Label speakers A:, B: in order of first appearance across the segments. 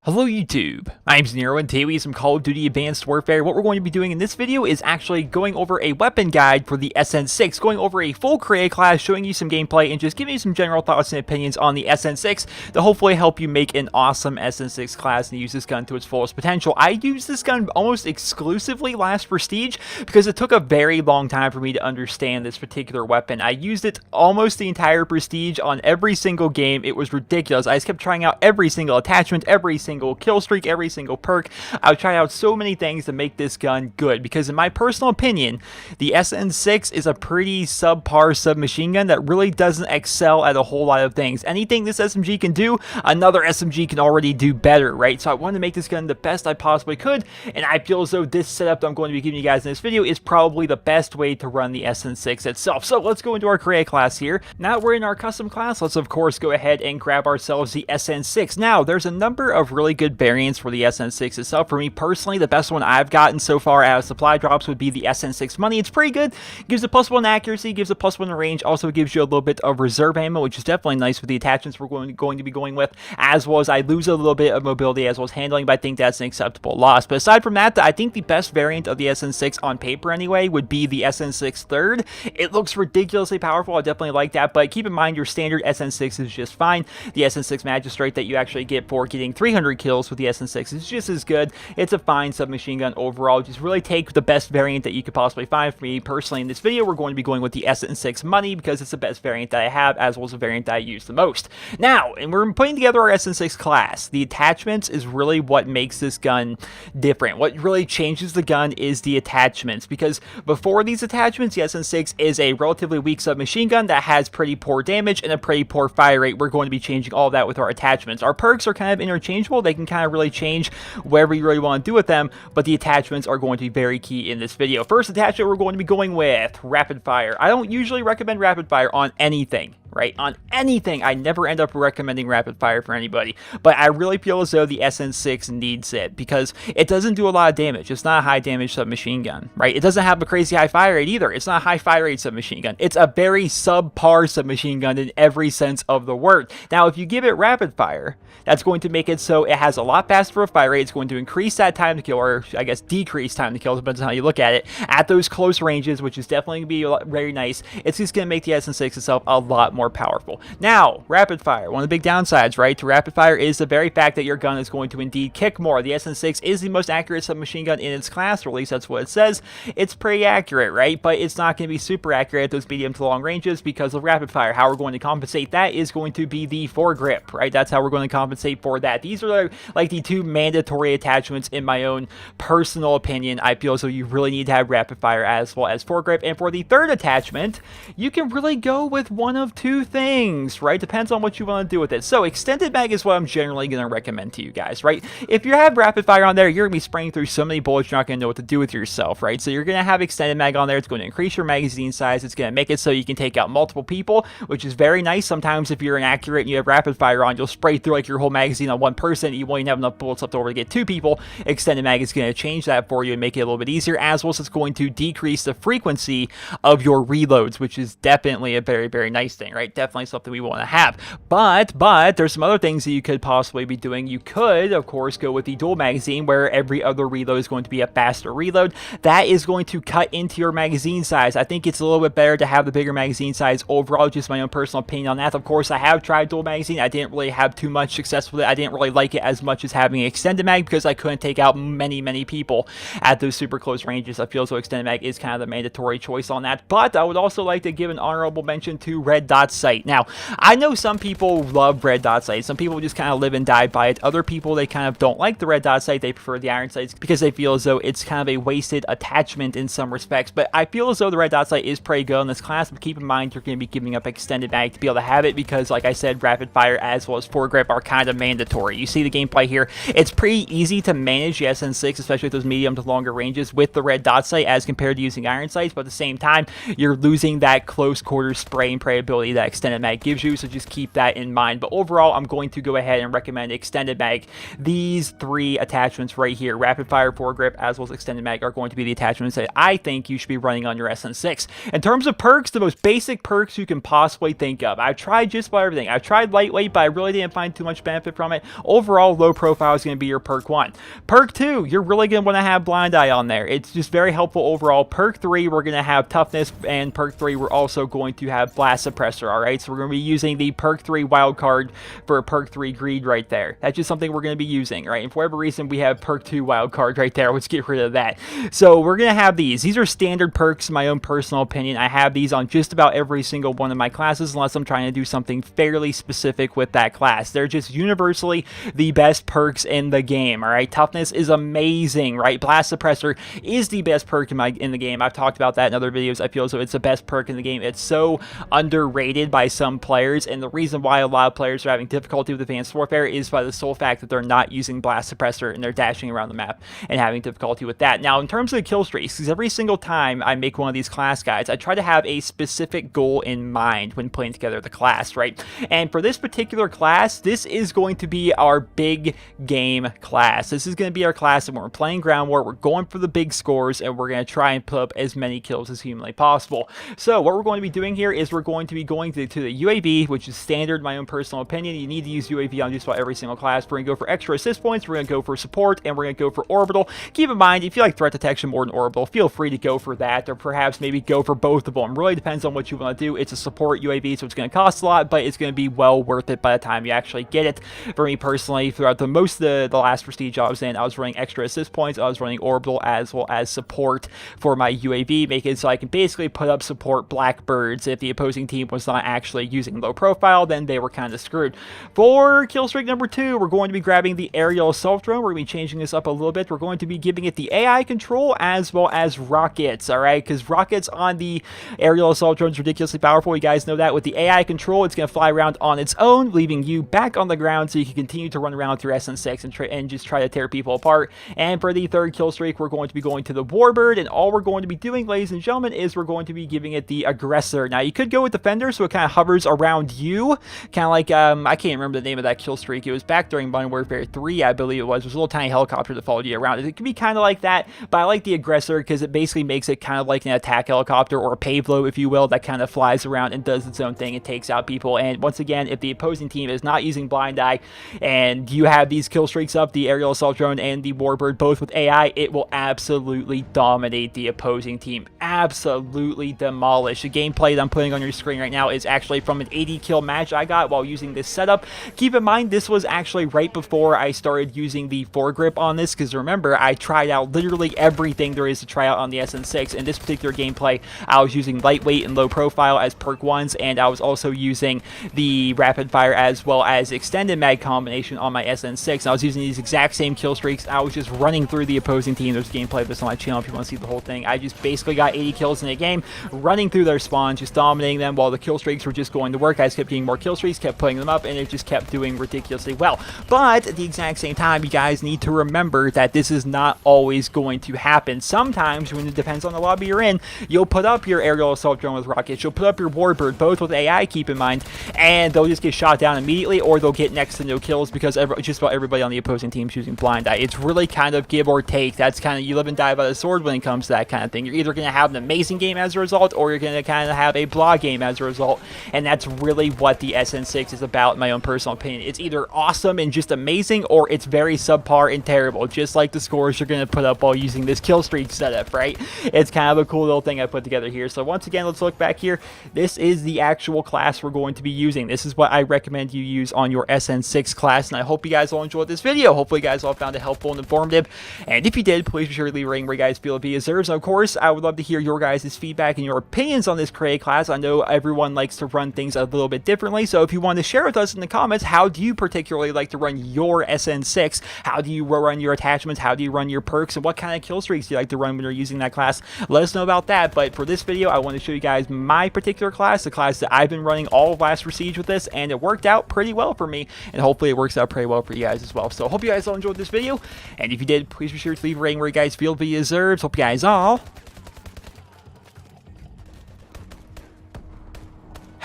A: Hello YouTube, my name's Nero and today we have some Call of Duty Advanced Warfare. What we're going to be doing in this video is actually going over a weapon guide for the SN6, going over a full create class, showing you some gameplay, and just giving you some general thoughts and opinions on the SN6 to hopefully help you make an awesome SN6 class and use this gun to its fullest potential. I used this gun almost exclusively last Prestige because it took a very long time for me to understand this particular weapon. I used it almost the entire Prestige on every single game. It was ridiculous. I just kept trying out every single attachment, every single kill streak, every single perk. I've tried out so many things to make this gun good because in my personal opinion, the SN6 is a pretty subpar submachine gun that really doesn't excel at a whole lot of things. Anything this SMG can do, another SMG can already do better, right? So I wanted to make this gun the best I possibly could, and I feel as though this setup that I'm going to be giving you guys in this video is probably the best way to run the SN6 itself. So let's go into our create class here. Now that we're in our custom class, let's of course go ahead and grab ourselves the SN6. Now, there's a number of really good variants for the SN6 itself. For me personally, the best one I've gotten so far out of supply drops would be the SN6 Money. It's pretty good. Gives a +1 accuracy, gives a +1 range, also gives you a little bit of reserve ammo, which is definitely nice with the attachments we're going to be going with, as well as I lose a little bit of mobility as well as handling, but I think that's an acceptable loss. But aside from that, I think the best variant of the SN6 on paper anyway would be the SN6 Third. It looks ridiculously powerful. I definitely like that, but keep in mind your standard SN6 is just fine. The SN6 Magistrate that you actually get for getting 300 kills with the SN6 is just as good. It's a fine submachine gun overall. Just really take the best variant that you could possibly find. For me personally in this video, we're going to be going with the SN6 Money because it's the best variant that I have, as well as the variant that I use the most. Now, and we're putting together our SN6 class. The attachments is really what makes this gun different. What really changes the gun is the attachments, because before these attachments, the SN6 is a relatively weak submachine gun that has pretty poor damage and a pretty poor fire rate. We're going to be changing all of that with our attachments. Our perks are kind of interchangeable. They can kind of really change whatever you really want to do with them, but the attachments are going to be very key in this video. First attachment we're going to be going with rapid fire. I don't usually recommend rapid fire on anything, right? On anything, I never end up recommending rapid fire for anybody, but I really feel as though the SN6 needs it because it doesn't do a lot of damage. It's not a high damage submachine gun, right? It doesn't have a crazy high fire rate either. It's not a high fire rate submachine gun. It's a very subpar submachine gun in every sense of the word. Now, if you give it rapid fire, that's going to make it so it has a lot faster of a fire rate. It's going to increase that time to kill, or I guess decrease time to kill, depends on how you look at it, at those close ranges, which is definitely going to be very nice. It's just going to make the SN6 itself a lot more powerful. Now, rapid fire, one of the big downsides, right, to rapid fire is the very fact that your gun is going to indeed kick more. The SN6 is the most accurate submachine gun in its class, or at least that's what it says. It's pretty accurate, right, but it's not going to be super accurate at those medium to long ranges because of rapid fire. How we're going to compensate that is going to be the foregrip, right? That's how we're going to compensate for that. These are like the two mandatory attachments in my own personal opinion. I feel as though you really need to have rapid fire as well as foregrip. And for the third attachment, you can really go with one of two things, right? Depends on what you want to do with it. So extended mag is what I'm generally going to recommend to you guys, right? If you have rapid fire on there, you're going to be spraying through so many bullets, you're not going to know what to do with yourself, right? So you're going to have extended mag on there. It's going to increase your magazine size. It's going to make it so you can take out multiple people, which is very nice. Sometimes if you're inaccurate and you have rapid fire on, you'll spray through like your whole magazine on one person. You won't even have enough bullets left over to get two people. Extended mag is going to change that for you and make it a little bit easier, as well as it's going to decrease the frequency of your reloads, which is definitely a very, very nice thing, right? Definitely something we want to have. But there's some other things that you could possibly be doing. You could, of course, go with the dual magazine, where every other reload is going to be a faster reload. That is going to cut into your magazine size. I think it's a little bit better to have the bigger magazine size overall, just my own personal opinion on that. Of course, I have tried dual magazine. I didn't really have too much success with it. I didn't really like it as much as having extended mag because I couldn't take out many people at those super close ranges. I feel as though extended mag is kind of the mandatory choice on that, but I would also like to give an honorable mention to red dot sight. Now, I know some people love red dot sight. Some people just kind of live and die by it. Other people, they kind of don't like the red dot sight. They prefer the iron sights because they feel as though it's kind of a wasted attachment in some respects, but I feel as though the red dot sight is pretty good in this class, but keep in mind you're going to be giving up extended mag to be able to have it because, like I said, rapid fire as well as foregrip are kind of mandatory. You see the gameplay here. It's pretty easy to manage the SN6, especially with those medium to longer ranges with the red dot sight as compared to using iron sights, but at the same time, you're losing that close quarter spray and pray ability that extended mag gives you, so just keep that in mind. But overall, I'm going to go ahead and recommend extended mag. These 3 attachments right here, rapid fire, foregrip, as well as extended mag, are going to be the attachments that I think you should be running on your SN6. In terms of perks, the most basic perks you can possibly think of. I've tried just about everything. I've tried lightweight, but I really didn't find too much benefit from it. Overall, low profile is going to be your perk 1. Perk 2, you're really going to want to have blind eye on there. It's just very helpful overall. Perk 3, we're going to have toughness, and perk 3, we're also going to have blast suppressor. All right, so we're going to be using the perk 3 wild card for perk 3 greed right there. That's just something we're going to be using, right? And for whatever reason, we have perk 2 wild card right there. Let's get rid of that. So we're going to have these. These are standard perks in my own personal opinion. I have these on just about every single one of my classes, unless I'm trying to do something fairly specific with that class. They're just universally the best perks in the game. All right, toughness is amazing, right? Blast suppressor is the best perk in the game. I've talked about that in other videos. I feel as though it's the best perk in the game. It's so underrated by some players, and the reason why a lot of players are having difficulty with Advanced Warfare is by the sole fact that they're not using blast suppressor and they're dashing around the map and having difficulty with that. Now, in terms of the kill streaks, because every single time I make one of these class guides, I try to have a specific goal in mind when putting together the class, right? And for this particular class, this is going to be our big game class. This is going to be our class, and when we're playing ground war, we're going for the big scores, and we're going to try and put up as many kills as humanly possible. So what we're going to be doing here is we're going to be going to the UAV, which is standard, my own personal opinion. You need to use UAV on just about every single class. We're going to go for extra assist points, we're going to go for support, and we're going to go for orbital. Keep in mind, if you like threat detection more than orbital, feel free to go for that, or perhaps maybe go for both of them. Really depends on what you want to do. It's a support UAV, so it's going to cost a lot, but it's going to be well worth it by the time you actually get it. For me personally, throughout most of the last Prestige I was in, I was running extra assist points, I was running orbital as well as support for my UAV, making it so I can basically put up support blackbirds. If the opposing team was not actually using low profile, then they were kind of screwed. For kill streak number 2, we're going to be grabbing the aerial assault drone. We're going to be changing this up a little bit. We're going to be giving it the AI control as well as rockets, all right? Because rockets on the aerial assault drone is ridiculously powerful. You guys know that. With the AI control, it's going to fly around on its own, leaving you back on the ground so you can continue to run around through SN6 and just try to tear people apart. And for the 3rd kill streak, we're going to be going to the warbird, and all we're going to be doing, ladies and gentlemen, is we're going to be giving it the aggressor. Now, you could go with defender, so it kind of hovers around you, kind of like, I can't remember the name of that kill streak. It was back during Modern Warfare 3, I believe it was. It was a little tiny helicopter that followed you around. It could be kind of like that, but I like the aggressor because it basically makes it kind of like an attack helicopter, or a payload, if you will, that kind of flies around and does its own thing. It takes out people, and once again, if the opposing team is not using blind eye and you have these kill streaks up, the aerial assault drone and the warbird both with AI, it will absolutely dominate the opposing team. Absolutely demolish. The gameplay that I'm putting on your screen right now is actually from an 80 kill match I got while using this setup. Keep in mind, this was actually right before I started using the foregrip on this, because remember, I tried out literally everything there is to try out on the SN6. In this particular gameplay, I was using lightweight and low profile as perk 1s, and I was also using the rapid fire as well as extended mag combination on my SN6. I was using these exact same kill streaks. I was just running through the opposing team. There's gameplay of this on my channel if you want to see the whole thing. I just basically got 80 kills in a game, running through their spawns, just dominating them while the kill streaks were just going to work. I just kept getting more kill streaks, kept putting them up, and it just kept doing ridiculously well. But at the exact same time, you guys need to remember that this is not always going to happen. Sometimes, when it depends on the lobby you're in, you'll put up your aerial assault drone with rockets, you'll put up your warbird, both with AI, keep in mind, and they'll just get shot down immediately, or they'll get next to no kills because just about everybody on the opposing team is using blind eye. It's really kind of give or take. That's kind of, you live and die by the sword when it comes to that kind of thing. You're either going to have an amazing game as a result, or you're going to kind of have a blah game as a result, and that's really what the SN6 is about, in my own personal opinion. It's either awesome and just amazing, or it's very subpar and terrible, just like the scores you're going to put up while using this kill streak setup, right? It's kind of a cool little thing I put together here. So once again, let's look back here. This is the actual class we're going to be using. This is what I recommend you use on your SN6 class, and I hope you guys all enjoyed this video. Hopefully you guys all found it helpful and informative, and if you did, please be sure to leave a rating where you guys feel it deserves. And of course, I would love to hear your guys' feedback and your opinions on this create class. I know everyone likes to run things a little bit differently, so if you want to share with us in the comments, how do you particularly like to run your SN6? How do you run your attachments? How do you run your perks? And what kind of kill streaks do you like to run when you're using that class? Let us know about that. But for this video, I want to show you guys my particular class, the class that I've been running all of last Siege with this, and it worked out pretty well for me, and hopefully it works out pretty well for you guys as well. So hope you guys all enjoyed this video, and if you did, please be sure to leave a rating where you guys feel it deserves. Hope you guys all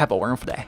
A: have a wonderful day.